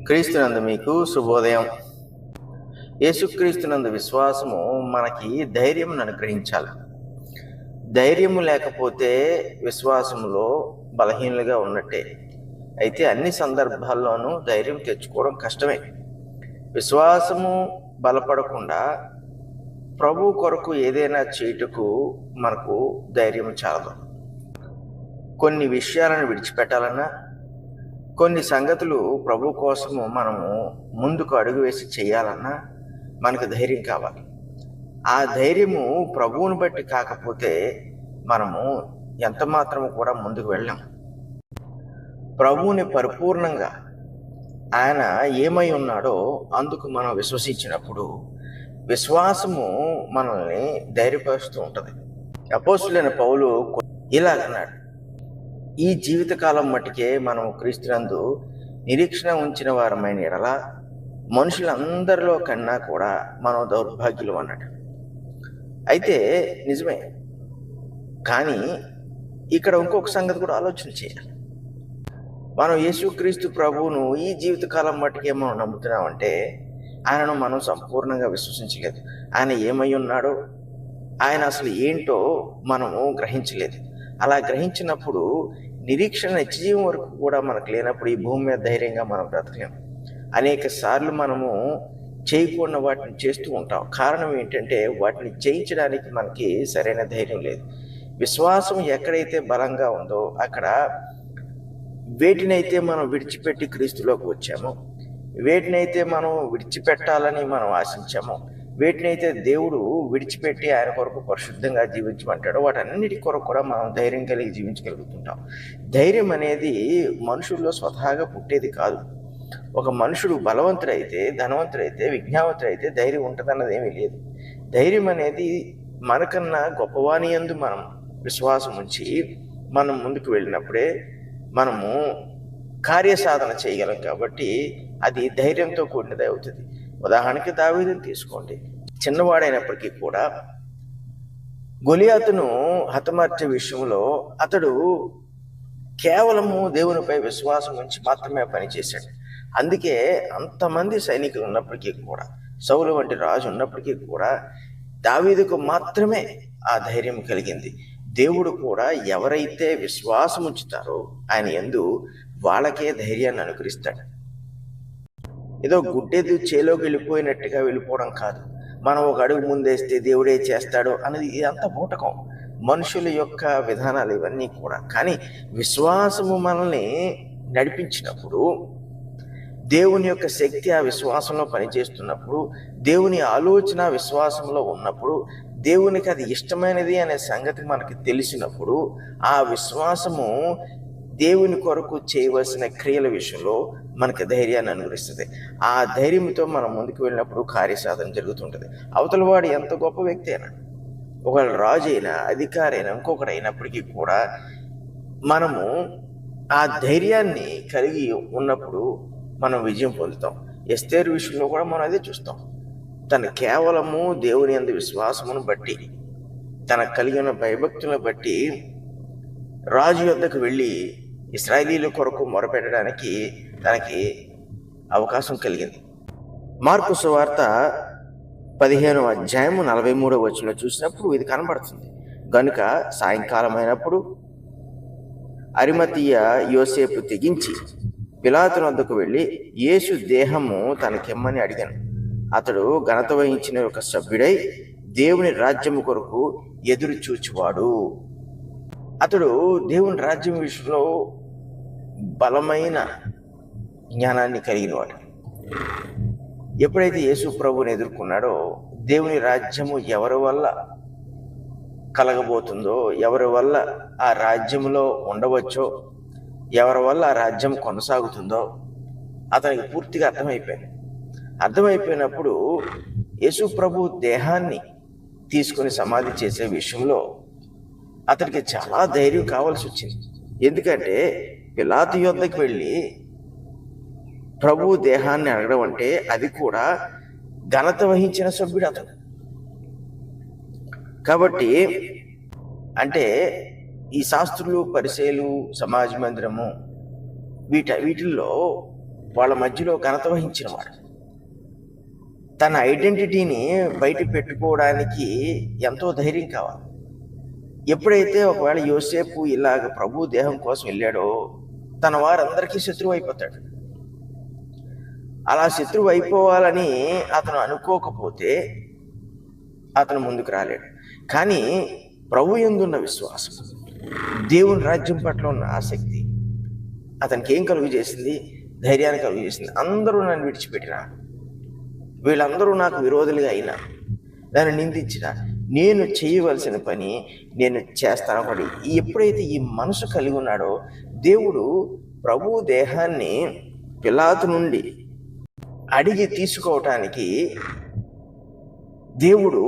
క్రీస్తునందు మీకు శుభోదయం. యేసుక్రీస్తునందు విశ్వాసము మనకి ధైర్యం అనుగ్రహించాలి. ధైర్యము లేకపోతే విశ్వాసములో బలహీనలుగా ఉన్నట్టే. అయితే అన్ని సందర్భాల్లోనూ ధైర్యం తెచ్చుకోవడం కష్టమే. విశ్వాసము బలపడకుండా ప్రభు కొరకు ఏదైనా చేయుటకు మనకు ధైర్యం చాలదు. కొన్ని విషయాలను విడిచిపెట్టాలన్నా, కొన్ని సంగతులు ప్రభు కోసము మనము ముందుకు అడుగు వేసి చేయాలన్నా మనకు ధైర్యం కావాలి. ఆ ధైర్యము ప్రభువుని బట్టి కాకపోతే మనము ఎంత మాత్రము కూడా ముందుకు వెళ్ళాం. ప్రభువుని పరిపూర్ణంగా ఆయన ఏమై ఉన్నాడో అందుకు మనం విశ్వసించినప్పుడు విశ్వాసము మనల్ని ధైర్యపరుస్తూ ఉంటుంది. అపోస్తులైన పౌలు ఇలాగన్నాడు, ఈ జీవితకాలం మట్టుకే మనం క్రీస్తునందు నిరీక్షణ ఉంచిన వారమైన ఎడల మనుషులందరిలో కన్నా కూడా మనం దౌర్భాగ్యులు అన్నాడు. అయితే నిజమే, కానీ ఇక్కడ ఇంకొక సంగతి కూడా ఆలోచన చేయాలి. మనం యేసుక్రీస్తు ప్రభువును ఈ జీవితకాలం మట్టుకే మనం నమ్ముతున్నామంటే ఆయనను మనం సంపూర్ణంగా విశ్వసించలేదు. ఆయన ఏమై ఉన్నాడో, ఆయన అసలు ఏంటో మనము గ్రహించలేదు. అలా గ్రహించినప్పుడు నిరీక్షణ నిత్యజీవం వరకు కూడా మనకు లేనప్పుడు ఈ భూమి మీద ధైర్యంగా మనం బ్రతకలేము. అనేక సార్లు మనము చేయకూడని వాటిని చేస్తూ ఉంటాం. కారణం ఏంటంటే వాటిని చేయించడానికి మనకి సరైన ధైర్యం లేదు. విశ్వాసం ఎక్కడైతే బలంగా ఉందో అక్కడ వేటినైతే మనం విడిచిపెట్టి క్రీస్తులోకి వచ్చామో, వేటినైతే మనం విడిచిపెట్టాలని మనం ఆశించామో, వేటినైతే దేవుడు విడిచిపెట్టి ఆయన కొరకు పరిశుద్ధంగా జీవించమంటాడో వాటన్నిటి కొరకు కూడా మనం ధైర్యం కలిగి జీవించగలుగుతుంటాం. ధైర్యం అనేది మనుషుల్లో స్వతహాగా పుట్టేది కాదు. ఒక మనుషుడు బలవంతుడైతే, ధనవంతుడైతే, విజ్ఞావంతుడైతే ధైర్యం ఉంటుందన్నది ఏమీ లేదు. ధైర్యం అనేది మనకన్నా గొప్పవాని యందు మనం విశ్వాసం ఉంచి మనం ముందుకు వెళ్ళినప్పుడే మనము కార్యసాధన చేయగలం. కాబట్టి అది ధైర్యంతో కూడినది అవుతుంది. ఉదాహరణకి దావీదుని తీసుకోండి. చిన్నవాడైనప్పటికీ కూడా గొలియాతును హతమార్చే విషయంలో అతడు కేవలము దేవునిపై విశ్వాసం ఉంచి మాత్రమే పనిచేశాడు. అందుకే అంతమంది సైనికులు ఉన్నప్పటికీ కూడా, సౌలు వంటి రాజు ఉన్నప్పటికీ కూడా దావీదుకు మాత్రమే ఆ ధైర్యం కలిగింది. దేవుడు కూడా ఎవరైతే విశ్వాసం ఉంచుతారో ఆయన యందు వాళ్ళకే ధైర్యాన్ని అనుగ్రహిస్తాడు. ఏదో గుడ్డెదు చేలోకి వెళ్ళిపోయినట్టుగా వెళ్ళిపోవడం కాదు. మనం ఒక అడుగు ముందేస్తే దేవుడే చేస్తాడు అనేది ఇదంతా బూటకం, మనుషుల యొక్క విధానాలు ఇవన్నీ కూడా. కానీ విశ్వాసము మనల్ని నడిపించినప్పుడు, దేవుని యొక్క శక్తి ఆ విశ్వాసంలో పనిచేస్తున్నప్పుడు, దేవుని ఆలోచన విశ్వాసంలో ఉన్నప్పుడు, దేవునికి అది ఇష్టమైనది అనే సంగతి మనకి తెలిసినప్పుడు ఆ విశ్వాసము దేవుని కొరకు చేయవలసిన క్రియల విషయంలో మనకి ధైర్యాన్ని అనుగ్రహిస్తుంది. ఆ ధైర్యంతో మనం ముందుకు వెళ్ళినప్పుడు కార్యసాధన జరుగుతుంటుంది. అవతల వాడు ఎంత గొప్ప వ్యక్తి అయినా, ఒకవేళ రాజు అయినా, అధికారి అయినా, ఇంకొకటి అయినప్పటికీ కూడా మనము ఆ ధైర్యాన్ని కలిగి ఉన్నప్పుడు మనం విజయం పొందుతాం. ఎస్తేరు విషయంలో కూడా మనం అదే చూస్తాం. తన కేవలము దేవుని యందు విశ్వాసమును బట్టి, తనకు కలిగిన భయభక్తులను బట్టి రాజు యొద్దకు వెళ్ళి ఇశ్రాయేలీల కొరకు మొరపెట్టడానికి తనకి అవకాశం కలిగింది. మార్కు సువార్త 15వ అధ్యాయము 43వ వచనంలో చూసినప్పుడు ఇది కనబడుతుంది. గనుక సాయంకాలం అయినప్పుడు అరిమతీయ యోసేపు తెగించి పిలాతు వద్దకు వెళ్ళి యేసు దేహము తనకిమ్మని అడిగాను. అతడు ఘనత వహించిన ఒక సభ్యుడై దేవుని రాజ్యము కొరకు ఎదురు చూచువాడు. అతడు దేవుని రాజ్యం విషయంలో బలమైన జ్ఞానాన్ని కలిగినవాడు. ఎప్పుడైతే యేసు ప్రభువుని ఎదుర్కొన్నాడో, దేవుని రాజ్యము ఎవరి వల్ల కలగబోతుందో, ఎవరి వల్ల ఆ రాజ్యంలో ఉండవచ్చో, ఎవరి వల్ల ఆ రాజ్యం కొనసాగుతుందో అతనికి పూర్తిగా అర్థమైపోయినప్పుడు యేసు ప్రభు దేహాన్ని తీసుకొని సమాధి చేసే విషయంలో అతనికి చాలా ధైర్యం కావాల్సి వచ్చింది. ఎందుకంటే పిలాతు యొద్దకు వెళ్ళి ప్రభు దేహాన్ని అడగడం అంటే అది కూడా ఘనత వహించిన సభ్యుడు అతను. కాబట్టి అంటే ఈ శాస్త్రులు, పరిసయ్యులు, సమాజ మందిరము వీటిల్లో వాళ్ళ మధ్యలో ఘనత వహించిన వాడు. తన ఐడెంటిటీని బయట పెట్టుకోవడానికి ఎంతో ధైర్యం కావాలి. ఎప్పుడైతే ఒకవేళ యోసేపు ఇలాగ ప్రభు దేహం కోసం వెళ్ళాడో తన వారందరికీ శత్రువు అయిపోతాడు. అలా శత్రువు అయిపోవాలని అతను అనుకోకపోతే అతను ముందుకు రాలేడు. కానీ ప్రభు యందున్న విశ్వాసం, దేవుని రాజ్యం పట్ల ఉన్న ఆసక్తి అతనికి ఏం కలుగు చేసింది? ధైర్యాన్ని కలుగు చేసింది. అందరూ నన్ను విడిచిపెట్టినా, వీళ్ళందరూ నాకు విరోధులుగా అయినా, దాన్ని నిందించిన, నేను చేయవలసిన పని నేను చేస్తాను. ఒకటి ఎప్పుడైతే ఈ మనసు కలిగి ఉన్నాడో దేవుడు ప్రభు దేహాన్ని పిలాతు నుండి అడిగి తీసుకోవటానికి దేవుడు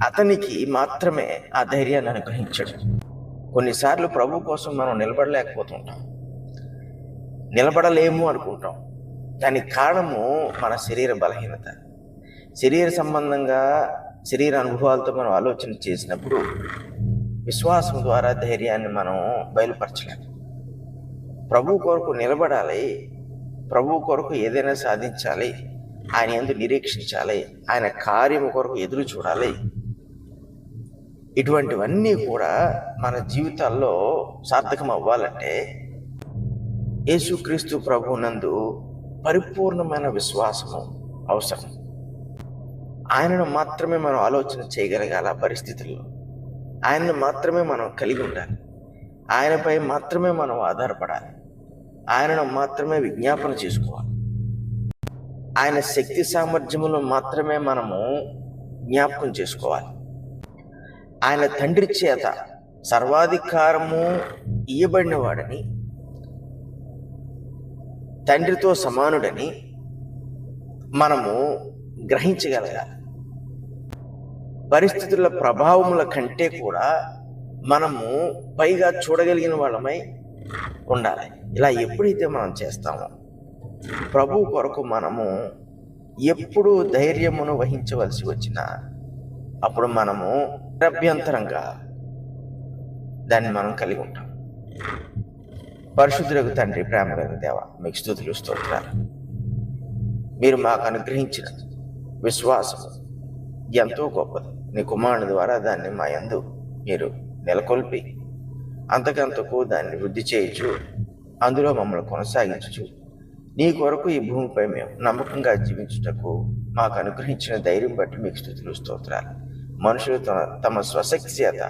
అతనికి మాత్రమే ఆ ధైర్యాన్ని అనుగ్రహించాడు. కొన్నిసార్లు ప్రభు కోసం మనం నిలబడలేకపోతుంటాం, నిలబడలేము అనుకుంటాం. దానికి కారణము మన శరీర బలహీనత. శరీర సంబంధంగా శరీర అనుభవాలతో మనం ఆలోచన చేసినప్పుడు విశ్వాసం ద్వారా ధైర్యాన్ని మనం బయలుపరచలేము. ప్రభు కొరకు నిలబడాలి, ప్రభు కొరకు ఏదైనా సాధించాలి, ఆయన యందు నిరీక్షించాలి, ఆయన కార్యము కొరకు ఎదురు చూడాలి. ఇటువంటివన్నీ కూడా మన జీవితాల్లో సార్థకం అవ్వాలంటే యేసుక్రీస్తు ప్రభువునందు పరిపూర్ణమైన విశ్వాసము అవసరం. ఆయనను మాత్రమే మనం ఆలోచన చేయగలగాల పరిస్థితుల్లో. ఆయనను మాత్రమే మనం కలిగి ఉండాలి. ఆయనపై మాత్రమే మనం ఆధారపడాలి. ఆయనను మాత్రమే విజ్ఞాపన చేసుకోవాలి. ఆయన శక్తి సామర్థ్యములను మాత్రమే మనము జ్ఞాపకం చేసుకోవాలి. ఆయన తండ్రి చేత సర్వాధికారము ఇయ్యబడిన వాడని, తండ్రితో సమానుడని మనము గ్రహించగలగాలి. పరిస్థితుల ప్రభావముల కంటే కూడా మనము పైగా చూడగలిగిన వాళ్ళమై ఉండాలి. ఇలా ఎప్పుడైతే మనం చేస్తామో ప్రభు కొరకు మనము ఎప్పుడు ధైర్యమును వహించవలసి వచ్చినా అప్పుడు మనము నిరభ్యంతరంగా దాన్ని మనం కలిగి ఉంటాం. పరిశుద్ధులకు తండ్రి, ప్రేమగల దేవ, మీకు స్తుతులు స్తోత్రాలు. మీరు మాకు అనుగ్రహించిన విశ్వాసం ఎంతో గొప్పది. నీ కుమారుని ద్వారా దాన్ని మా యందు మీరు నెలకొల్పి అంతకంతకు దాన్ని వృద్ధి చేయొచ్చు, అందులో మమ్మల్ని కొనసాగించు. నీ కొరకు ఈ భూమిపై మేము నమ్మకంగా జీవించుటకు మాకు అనుగ్రహించిన ధైర్యం బట్టి మీకు స్తుతులు స్తోత్రాలు. మనుషులు తమ స్వశక్తి చేత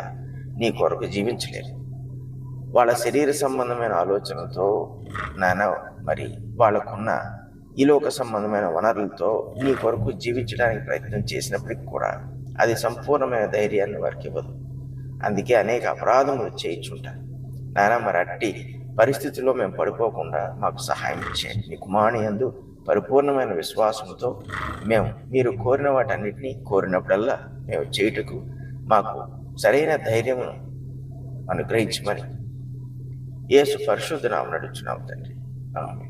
నీ కొరకు జీవించలేరు. వాళ్ళ శరీర సంబంధమైన ఆలోచనలతో మరి వాళ్ళకున్న ఈ లోక సంబంధమైన వనరులతో నీ కొరకు జీవించడానికి ప్రయత్నం చేసినప్పటికి కూడా అది సంపూర్ణమైన ధైర్యాన్ని వారికి ఇవ్వదు. అందుకే అనేక అపరాధములు చేయించుంటారు. మరి అట్టి పరిస్థితుల్లో మేము పడిపోకుండా మాకు సహాయం చేయండి. నీ కుమారుని యందు పరిపూర్ణమైన విశ్వాసంతో మీరు కోరిన వాటన్నిటినీ కోరినప్పుడల్లా మేము చేయుటకు మాకు సరైన ధైర్యమును అనుగ్రహించమని యేసు పరిశుద్ధ నామమున అడుగుచున్నాము తండ్రి. ఆమేన్.